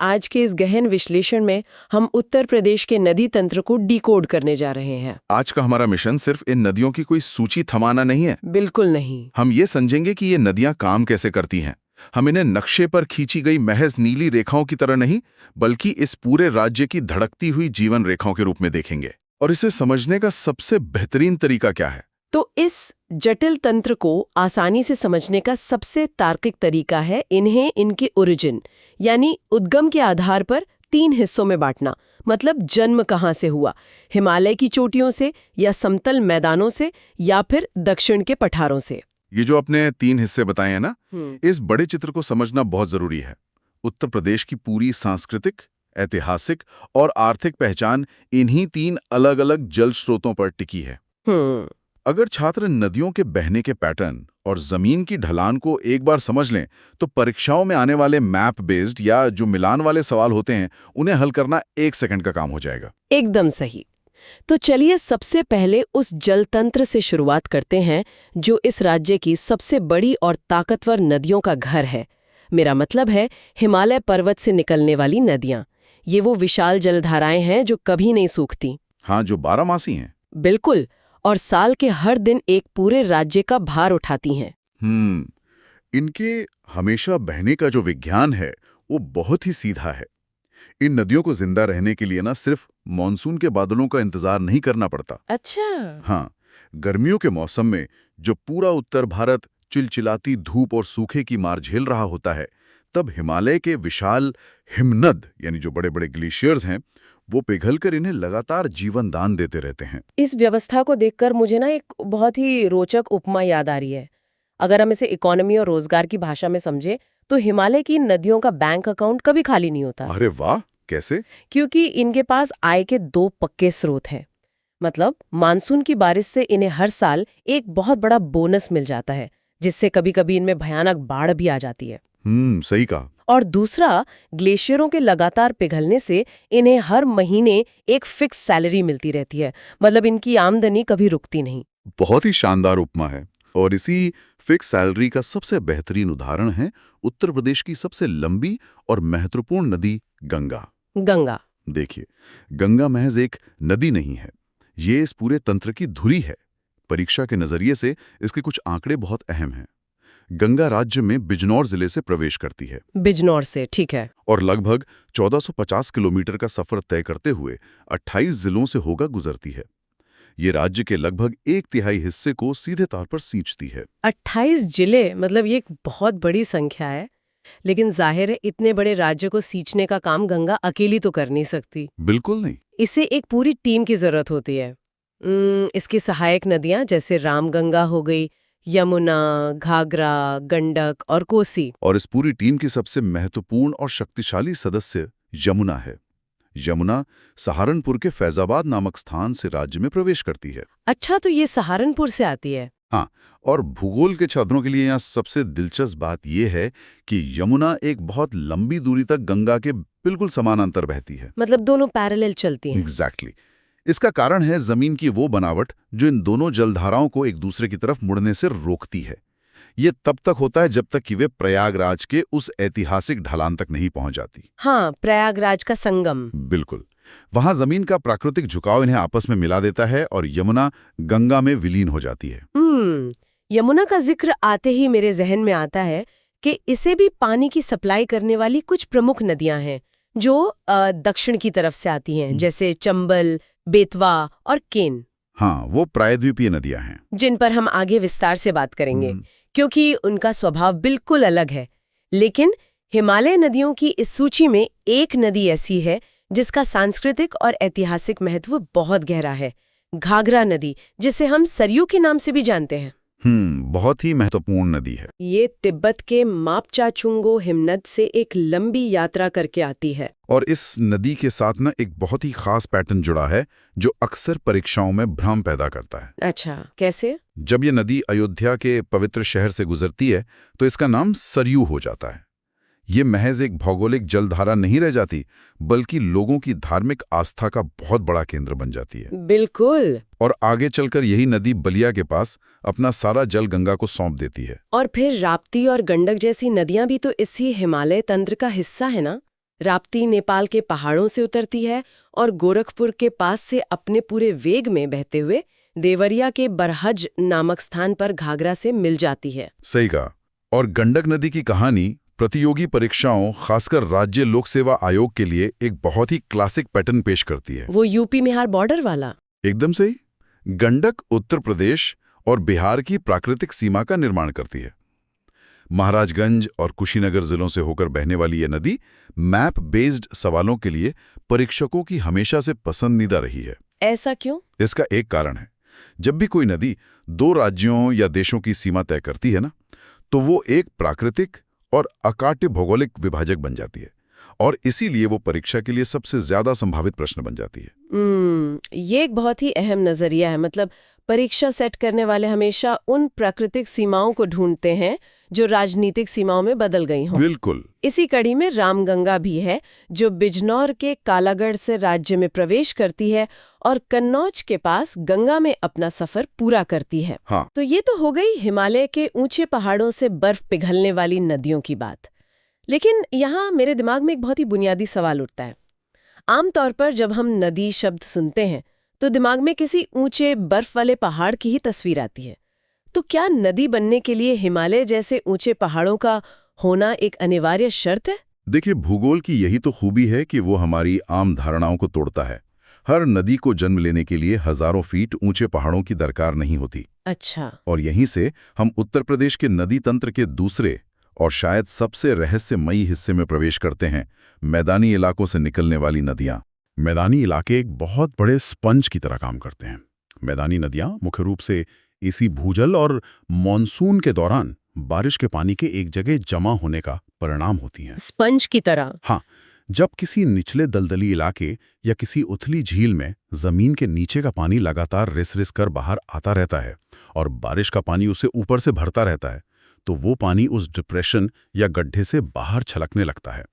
आज के इस गहन विश्लेषण में हम उत्तर प्रदेश के नदी तंत्र को डिकोड करने जा रहे हैं। आज का हमारा मिशन सिर्फ इन नदियों की कोई सूची थमाना नहीं है। बिल्कुल नहीं। हम ये समझेंगे कि ये नदियां काम कैसे करती हैं। हम इन्हें नक्शे पर खींची गई महज नीली रेखाओं की तरह नहीं, बल्कि इस पूरे राज्य की धड़कती हुई जीवन रेखाओं के रूप में देखेंगे। और इसे समझने का सबसे बेहतरीन तरीका क्या है? तो इस जटिल तंत्र को आसानी से समझने का सबसे तार्किक तरीका है इन्हें इनके ओरिजिन यानी उद्गम के आधार पर 3 हिस्सों में बांटना। मतलब जन्म कहाँ से हुआ, हिमालय की चोटियों से या समतल मैदानों से या फिर दक्षिण के पठारों से। ये जो आपने 3 हिस्से बताए हैं ना, इस बड़े चित्र को समझना बहुत जरूरी है। उत्तर प्रदेश की पूरी सांस्कृतिक, ऐतिहासिक और आर्थिक पहचान इन्हीं 3 अलग-अलग जल स्रोतों पर टिकी है। अगर छात्र नदियों के बहने के पैटर्न और जमीन की ढलान को एक बार समझ लें, तो परीक्षाओं में आने वाले मैप बेस्ड या जो मिलान वाले सवाल होते हैं, उन्हें हल करना 1 सेकंड का काम हो जाएगा। एकदम सही। तो चलिए सबसे पहले उस जल तंत्र से शुरुआत करते हैं जो इस राज्य की सबसे बड़ी और ताकतवर नदियों का घर है। मेरा मतलब है हिमालय पर्वत से निकलने वाली नदियां। ये वो विशाल जलधाराएं हैं जो कभी नहीं सूखती। हाँ, जो 12 मासी हैं। बिल्कुल, और साल के हर दिन एक पूरे राज्य का भार उठाती हैं। इनके हमेशा बहने का जो विज्ञान है वो बहुत ही सीधा है। इन नदियों को जिंदा रहने के लिए ना सिर्फ मॉनसून के बादलों का इंतजार नहीं करना पड़ता। अच्छा। हाँ, गर्मियों के मौसम में जो पूरा उत्तर भारत चिलचिलाती धूप और सूखे की मार झेल रहा होता है, तब हिमालय के विशाल हिमनद यानी जो बड़े बड़े ग्लेशियर्स हैं, वो पिघलकर इन्हें लगातार जीवन दान देते रहते हैं। इस व्यवस्था को देखकर मुझे ना एक बहुत ही रोचक उपमा याद आ रही है। अगर हम इसे इकोनॉमी और रोजगार की भाषा में समझे तो हिमालय की नदियों का बैंक अकाउंट कभी खाली नहीं होता। अरे वाह, कैसे? क्योंकि इनके पास आय के 2 पक्के स्रोत हैं। मतलब मानसून की बारिश से इन्हें हर साल एक बहुत बड़ा बोनस मिल जाता है, जिससे कभी कभी इनमें भयानक बाढ़ भी आ जाती है। सही कहा। और दूसरा, ग्लेशियरों के लगातार पिघलने से इन्हें हर महीने एक फिक्स सैलरी मिलती रहती है। मतलब इनकी आमदनी कभी रुकती नहीं। बहुत ही शानदार उपमा है। और इसी फिक्स सैलरी का सबसे बेहतरीन उदाहरण है उत्तर प्रदेश की सबसे लंबी और महत्वपूर्ण नदी गंगा। गंगा देखिए, गंगा महज एक नदी नहीं है, ये इस पूरे तंत्र की धुरी है। परीक्षा के नजरिए से इसके कुछ आंकड़े बहुत अहम हैं। गंगा राज्य में बिजनौर जिले से प्रवेश करती है। बिजनौर से, ठीक है। और लगभग 1450 किलोमीटर का सफर तय करते हुए 28 जिलों से होकर गुजरती है। ये राज्य के लगभग 1/3 हिस्से को सीधे तौर पर सींचती है। 28 जिले, मतलब ये एक बहुत बड़ी संख्या है। लेकिन जाहिर है इतने बड़े राज्य को सींचने का काम गंगा अकेली तो कर नहीं सकती। बिल्कुल नहीं। इसे एक पूरी टीम की जरूरत होती है। इसकी सहायक नदियां जैसे रामगंगा हो गई, यमुना, घाघरा, गंडक और कोसी। और इस पूरी टीम की सबसे महत्वपूर्ण और शक्तिशाली सदस्य यमुना है। यमुना सहारनपुर के फैजाबाद नामक स्थान से राज्य में प्रवेश करती है। अच्छा, तो ये सहारनपुर से आती है। हाँ, और भूगोल के छात्रों के लिए यहाँ सबसे दिलचस्प बात यह है कि यमुना एक बहुत लंबी दूरी तक गंगा के बिल्कुल समानांतर बहती है। मतलब दोनों पैरेलल चलती हैं। एग्जैक्टली। इसका कारण है जमीन की वो बनावट जो इन दोनों जलधाराओं को एक दूसरे की तरफ मुड़ने से रोकती है। ये तब तक होता है जब तक कि वे प्रयागराज के उस ऐतिहासिक ढलान तक नहीं पहुंच जाती। हाँ, प्रयागराज का संगम। बिल्कुल। वहां जमीन का प्राकृतिक झुकाव इन्हें आपस में मिला देता है और यमुना गंगा में विलीन हो जाती है। यमुना का जिक्र आते ही मेरे जहन में आता है कि इसे भी पानी की सप्लाई करने वाली कुछ प्रमुख नदियां हैं जो दक्षिण की तरफ से आती हैं, जैसे चंबल, बेतवा और केन। हाँ, वो प्रायद्वीपीय नदियां हैं जिन पर हम आगे विस्तार से बात करेंगे, क्योंकि उनका स्वभाव बिल्कुल अलग है। लेकिन हिमालय नदियों की इस सूची में एक नदी ऐसी है जिसका सांस्कृतिक और ऐतिहासिक महत्व बहुत गहरा है, घाघरा नदी, जिसे हम सरयू के नाम से भी जानते हैं। बहुत ही महत्वपूर्ण नदी है। ये तिब्बत के मापचाचुंगो हिमनद से एक लंबी यात्रा करके आती है। और इस नदी के साथ ना एक बहुत ही खास पैटर्न जुड़ा है जो अक्सर परीक्षाओं में भ्रम पैदा करता है। अच्छा, कैसे? जब ये नदी अयोध्या के पवित्र शहर से गुजरती है तो इसका नाम सरयू हो जाता है। ये महज एक भौगोलिक जलधारा नहीं रह जाती, बल्कि लोगों की धार्मिक आस्था का बहुत बड़ा केंद्र बन जाती है। बिल्कुल। और आगे चलकर यही नदी बलिया के पास अपना सारा जल गंगा को सौंप देती है। और फिर राप्ती और गंडक जैसी नदियां भी तो इसी हिमालय तंत्र का हिस्सा है ना? राप्ती नेपाल के पहाड़ों से उतरती है और गोरखपुर के पास से अपने पूरे वेग में बहते हुए देवरिया के बरहज नामक स्थान पर घाघरा से मिल जाती है। सही कहा। और गंडक नदी की कहानी प्रतियोगी परीक्षाओं, खासकर राज्य लोक सेवा आयोग के लिए एक बहुत ही क्लासिक पैटर्न पेश करती है। वो यूपी बिहार बॉर्डर वाला? एकदम सही। गंडक उत्तर प्रदेश और बिहार की प्राकृतिक सीमा का निर्माण करती है। महाराजगंज और कुशीनगर जिलों से होकर बहने वाली यह नदी मैप बेस्ड सवालों के लिए परीक्षकों की हमेशा से पसंदीदा रही है। ऐसा क्यों? इसका एक कारण है, जब भी कोई नदी दो राज्यों या देशों की सीमा तय करती है ना, तो वो एक प्राकृतिक और अकाट्य भौगोलिक विभाजक बन जाती है और इसीलिए वो परीक्षा के लिए सबसे ज्यादा संभावित प्रश्न बन जाती है। ये एक बहुत ही अहम नजरिया है। मतलब परीक्षा सेट करने वाले हमेशा उन प्राकृतिक सीमाओं को ढूंढते हैं जो राजनीतिक सीमाओं में बदल गई हों। बिल्कुल। इसी कड़ी में रामगंगा भी है, जो बिजनौर के कालागढ़ से राज्य में प्रवेश करती है और कन्नौज के पास गंगा में अपना सफर पूरा करती है। हाँ। तो ये तो हो गई हिमालय के ऊंचे पहाड़ों से बर्फ पिघलने वाली नदियों की बात। लेकिन यहाँ मेरे दिमाग में एक बहुत ही बुनियादी सवाल उठता है। आमतौर पर जब हम नदी शब्द सुनते हैं तो दिमाग में किसी ऊंचे बर्फ वाले पहाड़ की ही तस्वीर आती है। तो क्या नदी बनने के लिए हिमालय जैसे ऊंचे पहाड़ों का होना एक अनिवार्य शर्त है? देखिए, भूगोल की यही तो खूबी है कि वो हमारी आम धारणाओं को तोड़ता है। हर नदी को जन्म लेने के लिए हजारों फीट ऊंचे पहाड़ों की दरकार नहीं होती। अच्छा। और यहीं से हम उत्तर प्रदेश के नदी तंत्र के दूसरे और शायद सबसे रहस्यमयी हिस्से में प्रवेश करते हैं, मैदानी इलाकों से निकलने वाली नदियां। मैदानी इलाके एक बहुत बड़े स्पंज की तरह काम करते हैं। मैदानी नदियां मुख्य रूप से इसी भूजल और मॉनसून के दौरान बारिश के पानी के एक जगह जमा होने का परिणाम होती हैं। स्पंज की तरह? हाँ, जब किसी निचले दलदली इलाके या किसी उथली झील में जमीन के नीचे का पानी लगातार रिस रिस कर बाहर आता रहता है और बारिश का पानी उसे ऊपर से भरता रहता है, तो वो पानी उस डिप्रेशन या गड्ढे से बाहर छलकने लगता है।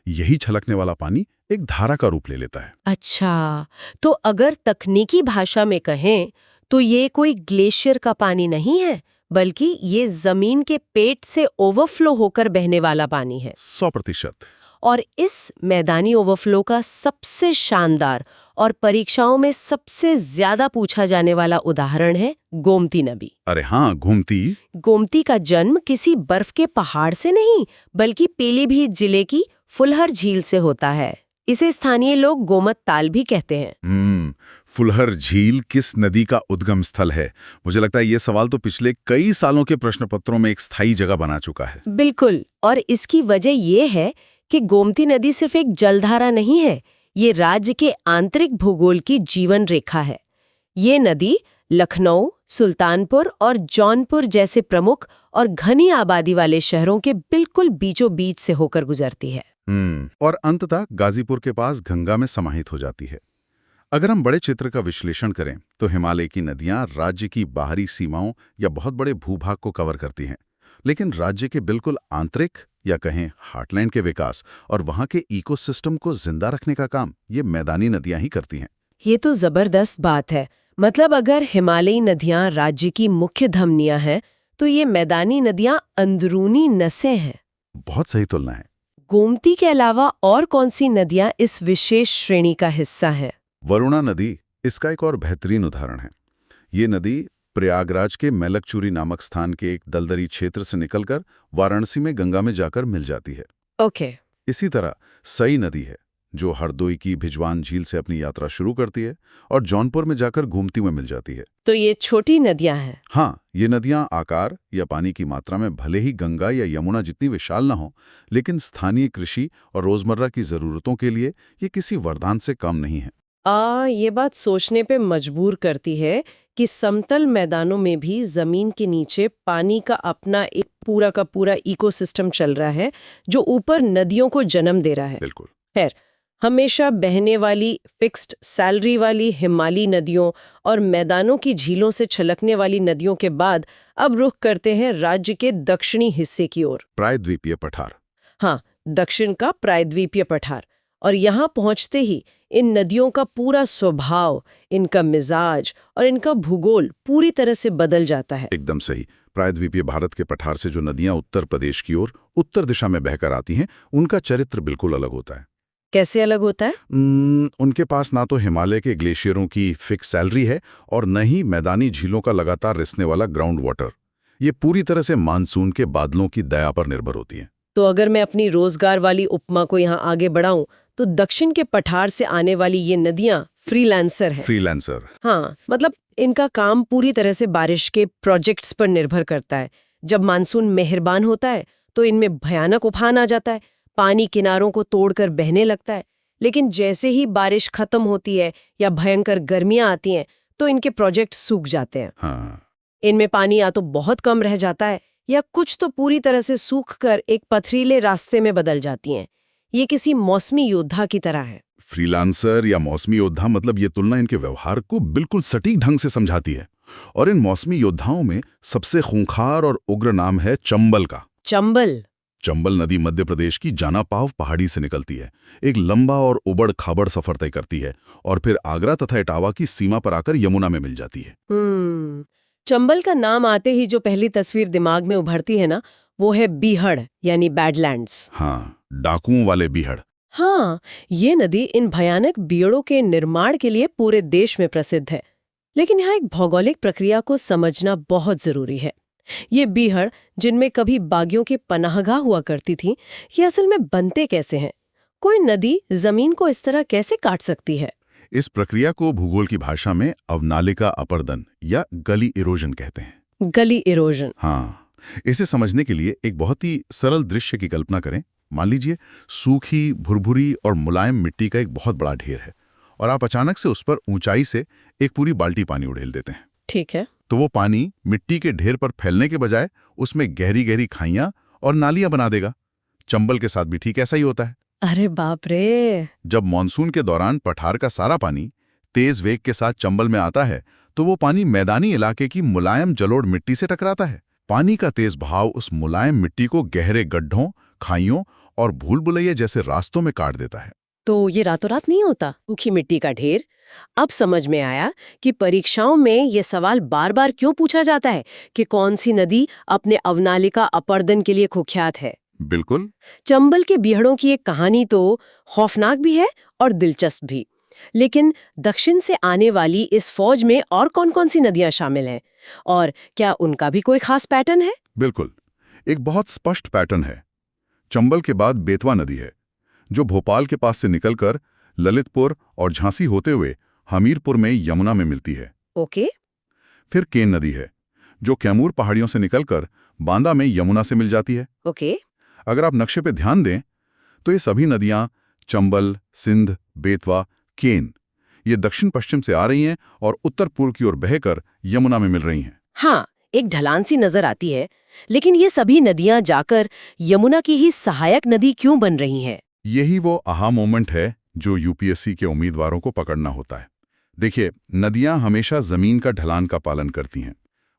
यही छलकने वाला पानी एक धारा का रूप ले लेता है। अच्छा, तो अगर तकनीकी भाषा में कहें तो ये कोई ग्लेशियर का पानी नहीं है, बल्कि ये जमीन के पेट से ओवरफ्लो होकर बहने वाला पानी है। 100%। और इस मैदानी ओवरफ्लो का सबसे शानदार और परीक्षाओं में सबसे ज्यादा पूछा जाने वाला उदाहरण है गोमती नदी। अरे हाँ, गोमती का जन्म किसी बर्फ के पहाड़ से नहीं, बल्कि पीलीभीत जिले की फुलहर झील से होता है। इसे स्थानीय लोग गोमत ताल भी कहते हैं। फुलहर झील किस नदी का उद्गम स्थल है? मुझे लगता है ये सवाल तो पिछले कई सालों के प्रश्न पत्रों में एक स्थायी जगह बना चुका है। बिल्कुल, और इसकी वजह ये है कि गोमती नदी सिर्फ एक जलधारा नहीं है, ये राज्य के आंतरिक भूगोल की जीवन रेखा है। ये नदी लखनऊ, सुल्तानपुर और जौनपुर जैसे प्रमुख और घनी आबादी वाले शहरों के बिल्कुल बीचों बीच से होकर गुजरती है। और अंततः गाजीपुर के पास गंगा में समाहित हो जाती है। अगर हम बड़े चित्र का विश्लेषण करें तो हिमालय की नदियां राज्य की बाहरी सीमाओं या बहुत बड़े भूभाग को कवर करती हैं, लेकिन राज्य के बिल्कुल आंतरिक या कहें हार्टलैंड के विकास और वहां के इकोसिस्टम को जिंदा रखने का काम ये मैदानी नदियां ही करती हैं। ये तो जबरदस्त बात है। मतलब अगर हिमालयी नदियां राज्य की मुख्य धमनियां हैं, तो ये मैदानी नदियां अंदरूनी नसें हैं। बहुत सही तुलना है। गोमती के अलावा और कौन सी नदियां इस विशेष श्रेणी का हिस्सा हैं? वरुणा नदी इसका एक और बेहतरीन उदाहरण है। ये नदी प्रयागराज के मेलकचूरी नामक स्थान के एक दलदली क्षेत्र से निकलकर वाराणसी में गंगा में जाकर मिल जाती है। ओके। इसी तरह सई नदी है जो हरदोई की भिजवान झील से अपनी यात्रा शुरू करती है और जौनपुर में जाकर गोमती में मिल जाती है। तो ये छोटी नदियां हैं। हाँ, ये नदियां आकार या पानी की मात्रा में भले ही गंगा या यमुना जितनी विशाल न हो, लेकिन स्थानीय कृषि और रोजमर्रा की जरूरतों के लिए ये किसी वरदान से कम नहीं है। ये बात सोचने पे मजबूर करती है कि समतल मैदानों में भी जमीन के नीचे पानी का अपना एक पूरा का पूरा इकोसिस्टम चल रहा है, जो ऊपर नदियों को जन्म दे रहा है। बिल्कुल। खैर, हमेशा बहने वाली फिक्स्ड सैलरी वाली हिमालयी नदियों और मैदानों की झीलों से छलकने वाली नदियों के बाद अब रुख करते हैं राज्य के दक्षिणी हिस्से की ओर। प्रायद्वीपीय पठार। हाँ, दक्षिण का प्रायद्वीपीय पठार। और यहाँ पहुँचते ही इन नदियों का पूरा स्वभाव, इनका मिजाज और इनका भूगोल पूरी तरह से बदल जाता है। एकदम सही। प्रायद्वीपीय भारत के पठार से जो नदियां उत्तर प्रदेश की ओर उत्तर दिशा में बहकर आती हैं, उनका चरित्र बिल्कुल अलग होता है। कैसे अलग होता है? उनके पास ना तो हिमालय के ग्लेशियरों की फिक्स सैलरी है और न ही मैदानी झीलों का लगातार रिसने वाला ग्राउंड वाटर। ये पूरी तरह से मानसून के बादलों की दया पर निर्भर होती है। तो अगर मैं अपनी रोजगार वाली उपमा को यहाँ आगे बढ़ाऊं तो दक्षिण के पठार से आने वाली ये नदियां फ्रीलांसर है। फ्रीलांसर। हाँ, मतलब इनका काम पूरी तरह से बारिश के प्रोजेक्ट्स पर निर्भर करता है। जब मानसून मेहरबान होता है तो इनमें भयानक उफान आ जाता है, पानी किनारों को तोड़कर बहने लगता है। लेकिन जैसे ही बारिश खत्म होती है या भयंकर गर्मियां आती हैं तो इनके प्रोजेक्ट सूख जाते हैं। हाँ। इनमें पानी या तो बहुत कम रह जाता है या कुछ तो पूरी तरह से सूखकर एक पथरीले रास्ते में बदल जाती हैं। ये किसी मौसमी योद्धा की तरह है। फ्रीलांसर या मौसमी योद्धा, मतलब ये तुलना इनके व्यवहार को बिल्कुल सटीक ढंग से समझाती है। और इन मौसमी योद्धाओं में सबसे खूंखार और उग्र नाम है चंबल का। चंबल? चंबल नदी मध्य प्रदेश की जानापाव पहाड़ी से निकलती है, एक लंबा और उबड़ खाबड़ सफर तय करती है और फिर आगरा तथा इटावा की सीमा पर आकर यमुना में मिल जाती है। चंबल का नाम आते ही जो पहली तस्वीर दिमाग में उभरती है ना, वो है बीहड़ यानी बैडलैंड्स। हाँ, डाकुओं वाले बीहड़। हाँ, ये नदी इन भयानक बीहड़ों के निर्माण के लिए पूरे देश में प्रसिद्ध है। लेकिन यहाँ एक भौगोलिक प्रक्रिया को समझना बहुत जरूरी है। ये बीहड़, जिनमें कभी बागियों की पनाहगाह हुआ करती थी, ये असल में बनते कैसे हैं? कोई नदी जमीन को इस तरह कैसे काट सकती है? इस प्रक्रिया को भूगोल की भाषा में अवनालिका अपर्दन या गली इरोजन कहते हैं। गली इरोजन? हाँ, इसे समझने के लिए एक बहुत ही सरल दृश्य की कल्पना करें। मान लीजिए सूखी, भुरभुरी और मुलायम मिट्टी का एक बहुत बड़ा ढेर है और आप अचानक से उस पर ऊंचाई से एक पूरी बाल्टी पानी उड़ेल देते हैं। ठीक है। तो वो पानी मिट्टी के ढेर पर फैलने के बजाय उसमें गहरी गहरी खाइयां और नालियां बना देगा। चंबल के साथ भी ठीक ऐसा ही होता है। अरे बाप रे! जब मानसून के दौरान पठार का सारा पानी तेज वेग के साथ चंबल में आता है तो वो पानी मैदानी इलाके की मुलायम जलोढ़ मिट्टी से टकराता है। पानी का तेज बहाव उस मुलायम मिट्टी को गहरे गड्ढों, खाइयों और भूल-भुलैया जैसे रास्तों में काट देता है। तो ये रातों रात नहीं होता, सूखी मिट्टी का ढेर। अब समझ में आया कि परीक्षाओं में ये सवाल बार बार क्यों पूछा जाता है कि कौन सी नदी अपने अवनालिका अपर्दन के लिए कुख्यात है। बिल्कुल। चंबल के बीहड़ों की एक कहानी तो खौफनाक भी है और दिलचस्प भी। लेकिन दक्षिण से आने वाली इस फौज में और कौन-कौन सी नदियां शामिल हैं? और क्या उनका भी कोई खास पैटर्न है? बिल्कुल, एक बहुत स्पष्ट पैटर्न है। चंबल के बाद बेतवा नदी है, जो भोपाल के पास से निकलकर ललितपुर और झांसी होते हुए हमीरपुर में यमुना में मिलती है। ओके। फिर केन नदी है, जो कैमूर पहाड़ियों से निकलकर बांदा में यमुना से मिल जाती है। ओके। अगर आप नक्शे पे ध्यान दें तो ये सभी नदियां चंबल, सिंध, बेतवा, केन, ये दक्षिण पश्चिम से आ रही हैं और उत्तर पूर्व की ओर बहकर यमुना में मिल रही हैं। हाँ, एक ढलान सी नजर आती है, लेकिन ये सभी नदियां जाकर यमुना की ही सहायक नदी क्यों बन रही हैं? यही वो आहा मोमेंट है जो यूपीएससी के उम्मीदवारों को पकड़ना होता है। देखिए, नदियां हमेशा जमीन का ढलान का पालन करती हैं।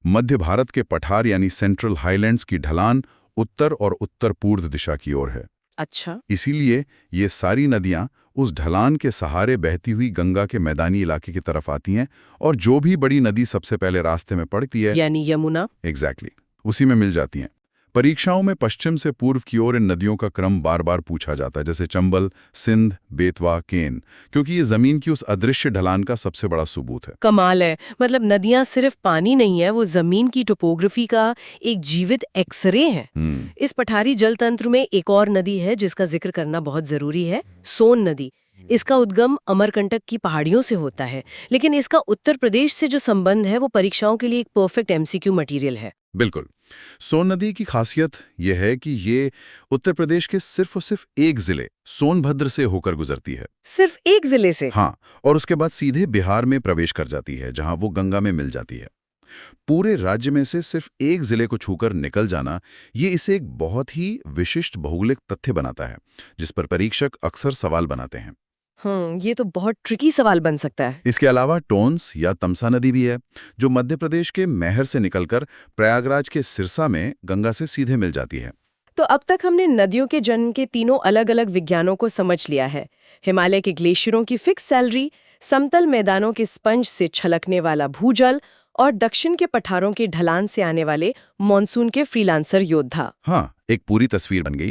मध्य भारत के पठार यानी सेंट्रल हाईलैंड्स की ढलान उत्तर और उत्तर पूर्व दिशा की ओर है। अच्छा। इसीलिए ये सारी नदियां उस ढलान के सहारे बहती हुई गंगा के मैदानी इलाके की तरफ आती हैं और जो भी बड़ी नदी सबसे पहले रास्ते में पड़ती है, यानी यमुना, एग्जैक्टली, उसी में मिल जाती हैं। परीक्षाओं में पश्चिम से पूर्व की ओर इन नदियों का क्रम बार बार पूछा जाता है, जैसे चंबल, सिंध, बेतवा, केन, क्योंकि ये जमीन की उस अदृश्य ढलान का सबसे बड़ा सबूत है। कमाल है। मतलब नदियां सिर्फ पानी नहीं है, वो जमीन की टोपोग्राफी का एक जीवित एक्सरे है। इस पठारी जल तंत्र में एक और नदी है जिसका जिक्र करना बहुत जरूरी है, सोन नदी। इसका उद्गम अमरकंटक की पहाड़ियों से होता है, लेकिन इसका उत्तर प्रदेश से जो संबंध है वो परीक्षाओं के लिए एक परफेक्ट एमसीक्यू मटेरियल है। बिल्कुल। सोन नदी की खासियत यह है कि ये उत्तर प्रदेश के सिर्फ और सिर्फ एक जिले सोनभद्र से होकर गुजरती है। सिर्फ एक जिले से? हाँ, और उसके बाद सीधे बिहार में प्रवेश कर जाती है, जहां वो गंगा में मिल जाती है। पूरे राज्य में से सिर्फ एक जिले को छूकर निकल जाना, ये इसे एक बहुत ही विशिष्ट भौगोलिक तथ्य बनाता है, जिस पर परीक्षक अक्सर सवाल बनाते हैं। ये तो बहुत ट्रिकी सवाल बन सकता है। इसके अलावा टोंस या तमसा नदी भी है, जो मध्य प्रदेश के मैहर से निकलकर प्रयागराज के सिरसा में गंगा से सीधे मिल जाती है। तो अब तक हमने नदियों के जन्म के तीनों अलग-अलग विज्ञानों को समझ लिया है। हिमालय के ग्लेशियरों की फिक्स सैलरी, समतल मैदानों के स्पंज से छलकने वाला भूजल और दक्षिण के पठारों की ढलान से आने वाले मॉनसून के फ्रीलांसर योद्धा। हाँ, एक पूरी तस्वीर बन गई।